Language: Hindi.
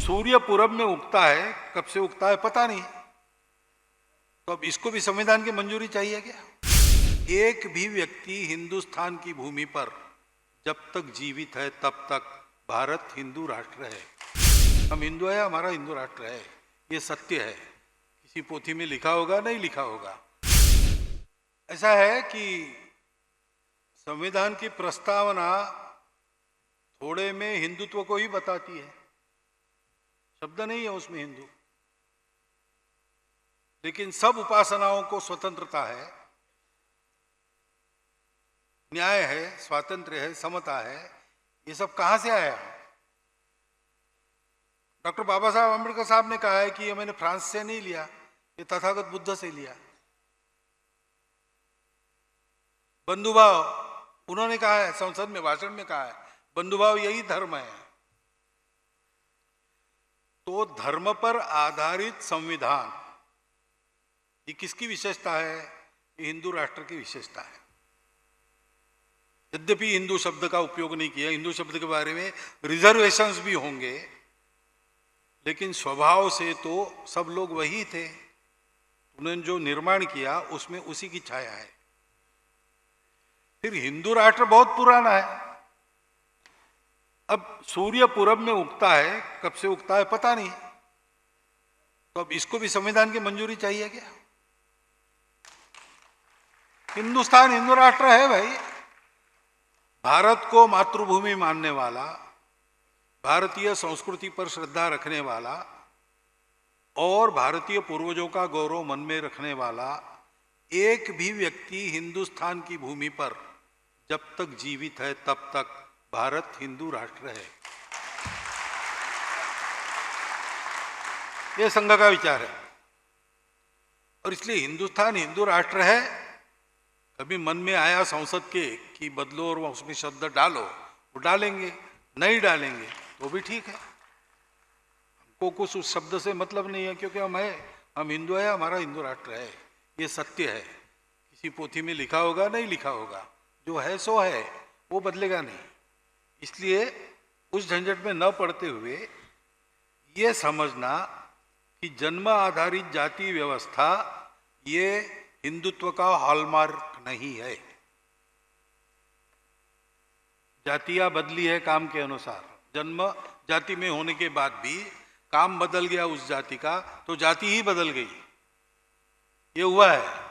सूर्य पूरब में उगता है, कब से उगता है पता नहीं, तो अब इसको भी संविधान की मंजूरी चाहिए क्या? एक भी व्यक्ति हिंदुस्तान की भूमि पर जब तक जीवित है तब तक भारत हिंदू राष्ट्र है। हम हिंदू है, हमारा हिंदू राष्ट्र है, ये सत्य है। किसी पोथी में लिखा होगा, नहीं लिखा होगा। ऐसा है कि संविधान की प्रस्तावना थोड़े में हिंदुत्व को ही बताती है, शब्द नहीं है उसमें हिंदू, लेकिन सब उपासनाओं को स्वतंत्रता है, न्याय है, स्वातंत्र्य है, समता है। ये सब कहां से आया? डॉक्टर बाबा साहब अम्बेडकर साहब ने कहा है कि ये मैंने फ्रांस से नहीं लिया, ये तथागत बुद्ध से लिया। बंधुभाव उन्होंने कहा है, संसद में भाषण में कहा है, बंधुभाव यही धर्म है। तो धर्म पर आधारित संविधान ये किसकी विशेषता है? ये हिंदू राष्ट्र की विशेषता है। यद्यपि हिंदू शब्द का उपयोग नहीं किया, हिंदू शब्द के बारे में रिजर्वेशंस भी होंगे, लेकिन स्वभाव से तो सब लोग वही थे। उन्होंने जो निर्माण किया उसमें उसी की छाया है। फिर हिंदू राष्ट्र बहुत पुराना है। अब सूर्य पूरब में उगता है, कब से उगता है पता नहीं, तो अब इसको भी संविधान की मंजूरी चाहिए क्या? हिंदुस्तान हिंदू राष्ट्र है भाई। भारत को मातृभूमि मानने वाला, भारतीय संस्कृति पर श्रद्धा रखने वाला और भारतीय पूर्वजों का गौरव मन में रखने वाला एक भी व्यक्ति हिंदुस्तान की भूमि पर जब तक जीवित है तब तक भारत हिंदू राष्ट्र है। यह संघ का विचार है। और इसलिए हिंदुस्तान हिंदू राष्ट्र है। कभी मन में आया संसद के कि बदलो और उसमें शब्द डालो, वो डालेंगे, नहीं डालेंगे तो भी ठीक है। हमको कुछ उस शब्द से मतलब नहीं है, क्योंकि हम हिंदू है, हमारा हिंदू राष्ट्र है, ये सत्य है। किसी पोथी में लिखा होगा, नहीं लिखा होगा, जो है सो है, वो बदलेगा नहीं। इसलिए उस झंझट में न पड़ते हुए ये समझना कि जन्म आधारित जाति व्यवस्था ये हिंदुत्व का हॉलमार्क नहीं है। जातियां बदली है काम के अनुसार। जन्म जाति में होने के बाद भी काम बदल गया उस जाति का, तो जाति ही बदल गई। ये हुआ है।